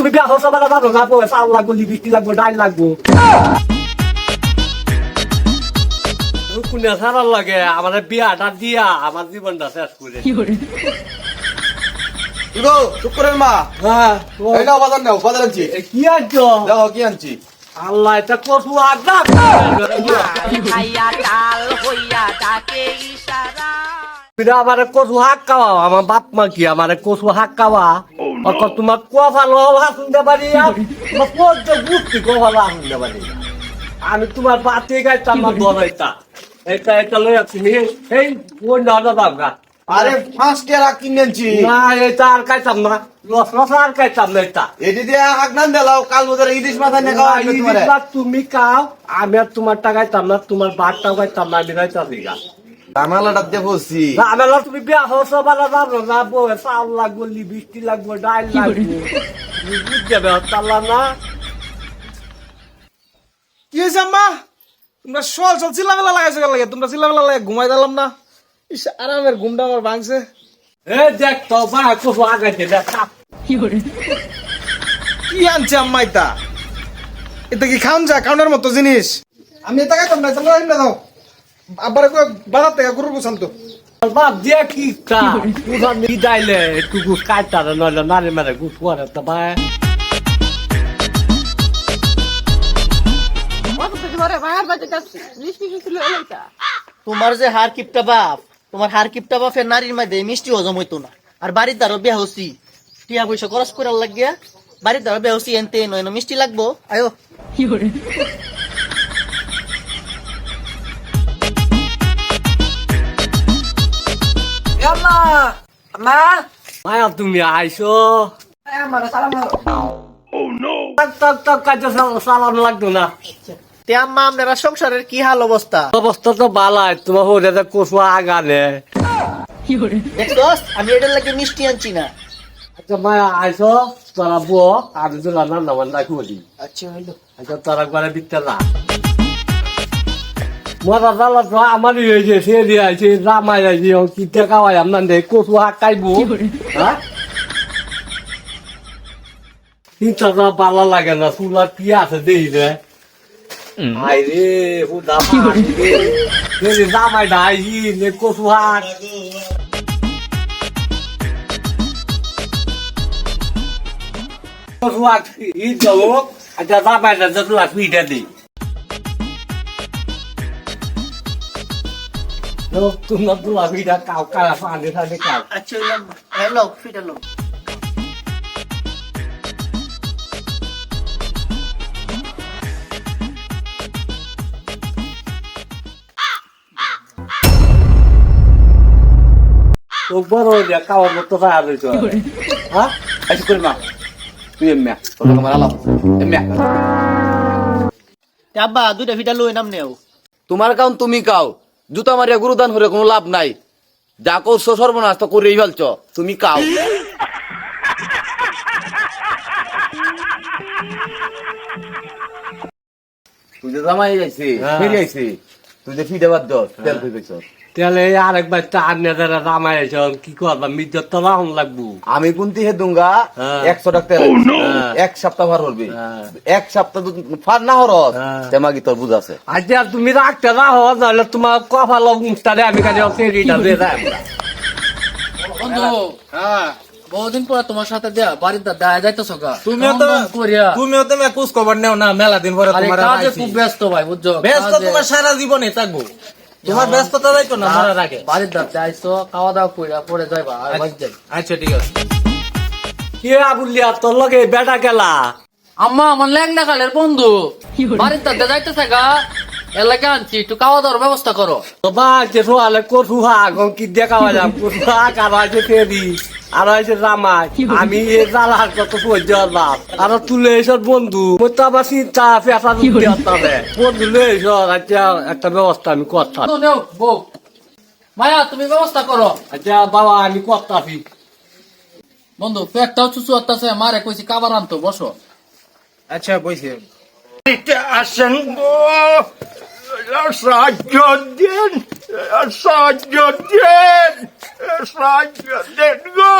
তুমি বিয়া হচ্ছে বেলা যাবো না চাল লাগবো লিপস্টিক লাগবো ডাইল লাগবো কোনে সারার লাগে আমাদের বিয়াটা দিয়া আমার জীবনটা শেষ করে শুক্রের মা হ্যাঁ এটা বাজার নাও বাজার আনছি কি আনছো দেখো কি আনছি আল্লাহ এটা কচু আড্ডা আমার কচু হাক খাওয়া আমার বাপ মা কি আমার কচু হাক খাওয়া তোমার কুয়া ভালো শুনতে পারি তোমার পর্য বুঝছি কুয়া ভালো শুনতে পারি আমি তোমার বাতি গাইতাম না বড় এটা এটা এটা লই আসছি এই ওই না দাম গা আরে 5 টাকা কিনে আনছি না এটা আর খাইতাম না লস আর খাইতাম না এটা এটি দিয়ে আগনান দিলাও কাল বাজারে ইলিশ মাছ এনে খাওয়া তুমি খাও আমি আর তোমার টাকা খাইতাম না তোমার বারটাও খাইতাম না আমি খাইতাম দিঘা জানালাটা দিয়ে বসছি আমার তুমি বিয়া হচ্ছে বেলা যাবো না বউ চাল লাগবো লিপস্টিক লাগবো ডাইল লাগবো বুঝতে পারলাম না কি হয়েছে আম্মা তোমরা সল চিল্লাবেলা লাগাইছো লাগে তোমরা চিল্লাবেলা লাগে ঘুমাই দিলাম না ইস আরামের ঘুমটা আমার ভাঙছে এ দেখ তো বা কচু আগাইছে দেখ কি আনছে আম্মা এটা কি খাওন যা খাওয়ানোর মতো জিনিস আমি এটা খাইতাম না চলো এমনি দাও আবার বাজার থেকে গরুর গোছান তো বাপ দিয়ে কি কা পুরা মি ডাইলে একটু গুছ কাটতা নইলে নারে মারে গুছ করে তো ভাই তোমার যে হার কিপটা বাপ তোমার হার কিপটা বাপের নারীর মধ্যে মিষ্টি হজম হইতো না আর বাড়ির দ্বারা বিয়া হচ্ছি টিয়া পয়সা খরচ করার লাগিয়া বাড়ির দ্বারা বিয়া হচ্ছি এনতে নয় না মিষ্টি লাগবো আয়ো মায়া তুমি আইসো তাক তাক কাজে সালাম লাগতো না তে আম্মা আপনারা সংসারের কি হাল অবস্থা অবস্থা তো বালাই তোমার হরে কচু আগানে দেখছস আমি এটার লাগে মিষ্টি আনছি না আচ্ছা মায়া আইসো তোরা বুয় আর দুলা না নামান রাখি বলি আচ্ছা হইলো আচ্ছা তোরা ঘরে বিকতে না মরা জালা তো আমারই হয়েছে সে দিয়ে আইছে রামাই আইছে কি টাকা হয় আপনার দেখ কচু হাক খাইবো হ্যাঁ চিন্তা ভালো লাগে না চুলা কি আছে দেখি রে আই রে হুদা রে জামাই ডাইছি নে কচু হাক কচু হাক ই যাও আচ্ছা জামাই না যতলা পিঠা দিই তোমরা দুলা পিঠা কাউ কালা ফাঁদে থাকে কাউ আচ্ছা হইলো ফিটা লো তো বড় দিয়া কাওয়ার মতো ফায়ার হইতো হ্যাঁ আইসি করে মা তুই এময়া তোর তোমার আলাপ এময়া তে আব্বা দুইটা ফিটা লই নাম নেও তোমার কাউন তুমি কাও জুতা মারিয়া গুরুদান হরে কোনো লাভ নাই যা করছো সর্বনাশ তো করেই ফেলছ তুমি কাও তুই যে জামাই যাইছি ফিরে আইছি তুই যে ফিডে বাদ দর তেল তুই গেছ তাহলে আরেকবার চার নেতারা রামাই আছে কি করলাম মির্জার তো রাহন লাগবো আমি কুন্তি হে দুঙ্গা 100 টাকা তেল এক সপ্তাহ ভার হরবি এক সপ্তাহ ফার না হরস তেমাগি তোর বুঝাছে আচ্ছা তুমি রাখতে রাহো নাহলে তোমার কফা লবংস্টারে আমি কাজে ফেরিটা দিয়ে দেয় বন্ধু হ্যাঁ বহুদিন পর তোমার সাথে দেয়া বাড়ির দেয়া যাইতেছ গা তুমিও তো কুছ খবর নেও না মেলা দিন পরে তোমার কাজে খুব ব্যস্ত ভাই বুঝছো ব্যস্ত তোমার সারা জীবনে থাকবো তোমার ব্যস্ততা যাইতো না মরার আগে বাড়ির যাইছো খাওয়া দাওয়া কইরা পরে যাইবা আর বাড়ি যাই আচ্ছা ঠিক আছে কে আবুলিয়া তোর লগে বেটা গেলা আম্মা আমার ল্যাংনা কালের বন্ধু বাড়ির যাইতেছে গা এলাকা আনছি একটু খাওয়া দাওয়ার ব্যবস্থা করো তোমা যে সোয়ালে কচু হাক কি দেখা যাম কচু হাক আর আছে ফেরি আর আছে রামাই আমি এ জ্বালার কত সহ্য বাপ আর তুলে এসব বন্ধু মই তো আবার চিন্তা পেশা দিতে হবে বন্ধু লে এসব আচ্ছা একটা ব্যবস্থা আমি করতাম নেও বউ মায়া তুমি ব্যবস্থা করো আচ্ছা বাবা আমি করতাছি বন্ধু পেটটাও চুচু হতাছে মারে কইছি কাবার আনতো বসো আচ্ছা বইছে আসেন গো সাহায্য দিন সাহায্য দিন সাহায্য দিন গো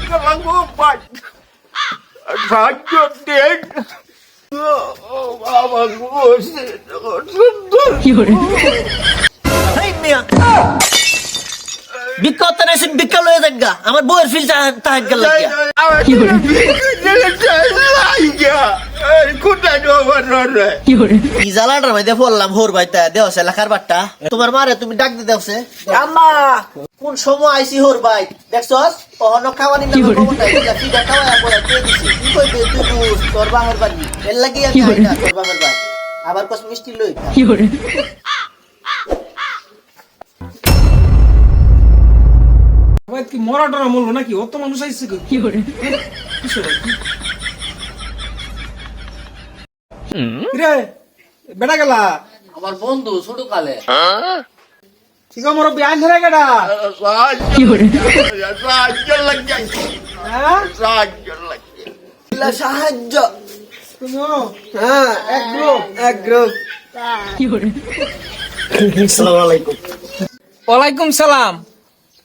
লাগবো ভাই সাহায্য দেন আমার সুন্দর হেই মিয়া ভিক্ষা হতে না ভিক্ষা লয়ে যাগা আমার বউয়ের ফিল তাহার গেল লাগিয়া কোথায় রে কি জ্বালাটার মধ্যে পড়লাম হোর ভাইতা দেওছে লেখার বাট্টা তোমার মারে তুমি ডাক দিতে দেওছে আম্মা কোন সময় আইসি হোর ভাই দেখছস অহন খাওয়ানি না খবরটা এটা কি খাওয়া পড়া কে দিছি কি কইবে তুই তোর বাবার বাড়ি এর লাগি আমি আই না তোর বাবার বাড়ি আবার কস মিষ্টি লই ভাই কি মরাডরা মরলো নাকি অত মানুষ আইছে কি করে রে বেটা গেলা আমার বন্ধু ছোট কালে ঠিক আছে মোর বিয়ান ধরে গেডা সাহায্য লাগে হ্যাঁ সাহায্য লাগে সাহায্য শুনো হ্যাঁ এক গ্রুপ আসসালামু আলাইকুম ওয়ালাইকুম সালাম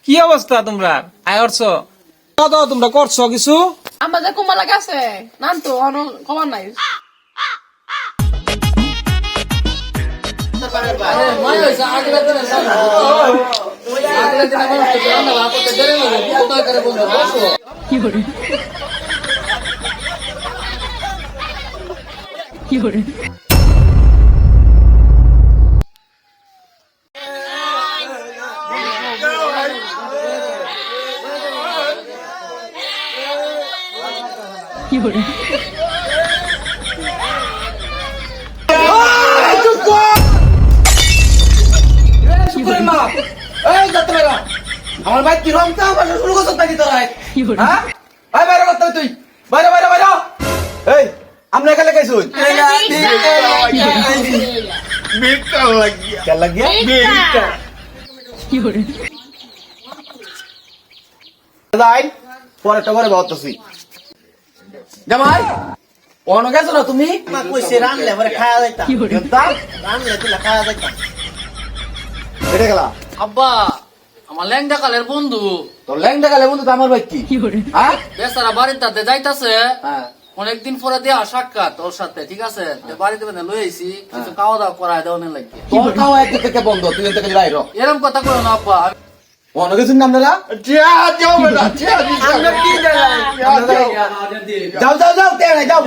কি অবস্থা তোমরা আয়রছ দাদা তোমরা করছো কিছু আমাদের কুমালা গেছে নাম তো কমার নাই মাই হইছে আগলা দিনে মানুষ তো রান্না ভাত করতে দেরি লাগে কত করে বন্ধু বসো আমার ভাই কি রং চাও বাসা শুরু করছ নাকি তোরা হ্যাঁ ভাই বাইরে করতে তুই বাইরে বাইরে বাইরে এই আমরা এখানে গাইছুই ভিক্ষা লাগিয়া কেন লাগিয়া ভিক্ষা যাই পরেরটা পরে ভাবতেছি জামাই অন গেছো না তুমি মা কইছে রানলে পরে খাওয়া যাইতা রানলে তুই খাওয়া যাইতা এটা গেলা আব্বা আমার ল্যাংদা কালের বন্ধু তোর ল্যাংটা গেলে বন্ধু তো আমার ভাই কি হ্যাঁ বেচারা বাড়িতে যাইতাছে হ্যাঁ অনেকদিন পরে দেওয়া সাক্ষাৎ ওর সাথে ঠিক আছে বাড়িতে লই আইছি কিছু খাওয়া দাওয়া করায় দেওয়ার লাগে তোর খাওয়া একদিক থেকে বন্ধ তুই এখান থেকে বাইর এরকম কথা কইও না আব্বা অন গেছুন নাম দাদা টিয়া যাও বেটা টিয়া আমরা কি যাও যাও যাও তে যাও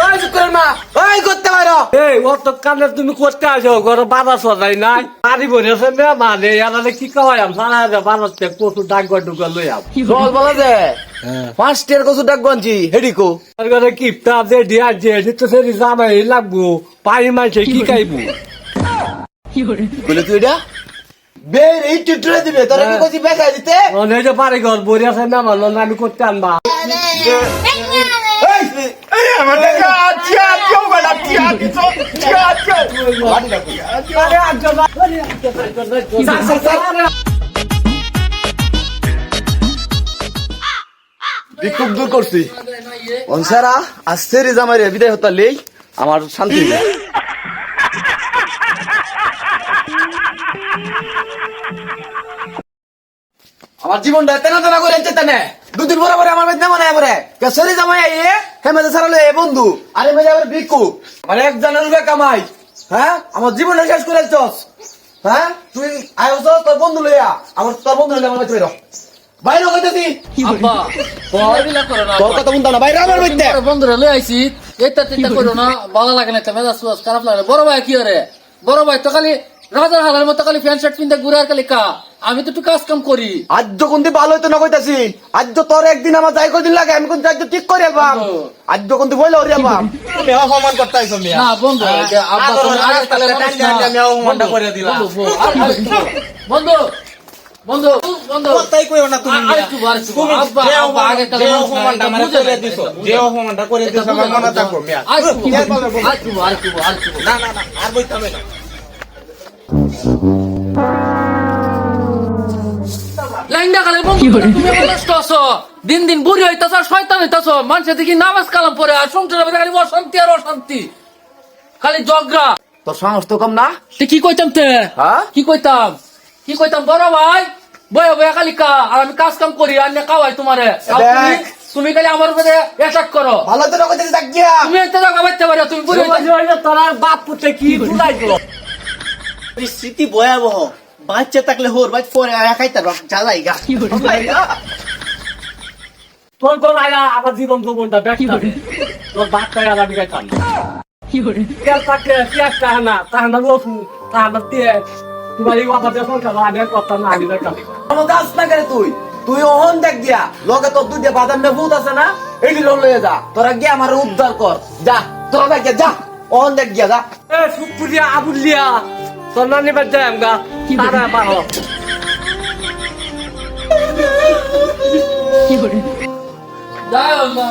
ওই শুকরের মা ওই করতে পারো এই অত কানে তুমি করতে আসো ঘরে বাধা সজাই নাই পারি বলেছে না মানে এনারে কি খাওয়াইম সারা বানাতে কচু ডাক ডুকা লই আম চল বলা যে 5 টিয়ার কসু ডাক গঞ্জি হেডিকো আর ঘরে কিপটা যে দিয়া যে দিতে সেরি জামাই লাগবো পানি মাইছে কি খাইবো বলে তুই এটা বের এই টুটরে দিবে তোরা কি কইছি বেকাই দিতে অনেক যে পারে ঘর বড়ি আছে না মানো না আমি করতে আনবা এই আমার টাকা টিয়া যাও বেটা টিয়া দিছো টিয়া যাও আরে আজব বিক্ষোভ দূর করছি অনসারা আস্তের জামাইরে বিদায় হতা লেই আমার শান্তি নেই। আমার জীবনটা তেনা তেনা করে চেতনে দুদিন পরে পরে আমার বেদনা মনে পড়ে কেসরি জামাই আইয়ে হেমেদে সারালে এ বন্ধু আরে মেজে আবার ভিক্ষু মানে এক জানার রূপে কামাই হ্যাঁ আমার জীবনটা শেষ করে চস হ্যাঁ তুই আয়োস তোর বন্ধু লইয়া আমার তোর বন্ধু লইয়া আমার বাইরে বাইরে কইতেছি আব্বা বড়বিলা করো না তোর কথা বলতা না বাইরে আমার বাইতে বন্ধুরা লই আইছি এটা চিন্তা করো না ভালো লাগে না মেজাজ সুয়াজ খারাপ লাগে বড় ভাই কি করে বড় ভাই তো খালি রাজার হালের মতো খালি প্যান্ট শার্ট পিনতে ঘুরে আর খালি কা আমি তো একটু কাজ কাম করি আজ যখন তুই ভালো হইতো না কইতাছি আজ তোর একদিন আমার যাই কদিন লাগে আমি কোন যাই ঠিক করে আলবাম আজ যখন তুই বইলে ওরে আলবাম তুমি অপমান করতে আইছো মিয়া না বন্ধু আব্বা তুমি আগে তাহলে আমি অপমানটা করে দিলাম বন্ধু বন্ধু বন্ধু কথাই কইও না তুমি আরেকটু আব্বা আব্বা আগে তাহলে যে অপমানটা আমারে করে দিছো যে অপমানটা করে দিছো আমার মনে থাকো মিয়া আরেকটু না না না আর বইতামে না ল্যাংডা কালের বন্ধু তুমি আমার নষ্ট আছো দিন দিন বুড়ি হইতাছ আর শয়তান হইতাছ মানুষের দেখি নামাজ কালাম পরে আর সংসারের মধ্যে খালি অশান্তি আর অশান্তি খালি ঝগড়া তোর সাহস তো কম না তে কি কইতাম তে হ্যাঁ কি কইতাম বড় ভাই বয়া বয়া খালি কা আর আমি কাজ কাম করি আর কাওয়াই তোমারে আর দেখ। তুমি খালি আমার উপরে অ্যাটাক করো ভালো তো রকম দেখ গিয়া তুমি একটা জায়গা বাচ্চা পারো তুমি বুড়ি হইতা তোর বাপ পুতে কি ফুলাইতো স্মৃতি ভয়াবহ বাচ্চা থাকলে হোর বাচ্চ পরে খাইতে জ্বালাই গা তোর কোন আয়া আমার জীবন জীবনটা ব্যস্ত তোর বাপটাই আমার দিকে কাম তেল থাকলে পেঁয়াজ টানা টানা রসুন টানা তেল তোমার এই বাবা যখন খাবো আমি আর করতাম না আমি কামি কোনো কাজ না করে তুই ওহন দেখ গিয়া লগে তোর দুধে বাদাম না ভূত আছে না এটি লোন লয়ে যা তোরা গিয়া আমার উদ্ধার কর যা তোরা দেখ গিয়া যা ওহন দেখ গিয়া যা এ সুপুরিয়া আবুলিয়া তোর নানি বাদ যায় আমগা তারা পারো যাই না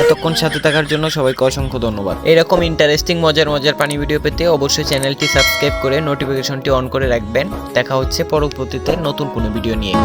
এতক্ষণ সাথে থাকার জন্য সবাইকে অসংখ্য ধন্যবাদ। এরকম ইন্টারেস্টিং মজার পানি ভিডিও পেতে অবশ্যই চ্যানেলটি সাবস্ক্রাইব করে নোটিফিকেশনটি অন করে রাখবেন। দেখা হচ্ছে পরবর্তীতে নতুন কোনো ভিডিও নিয়ে।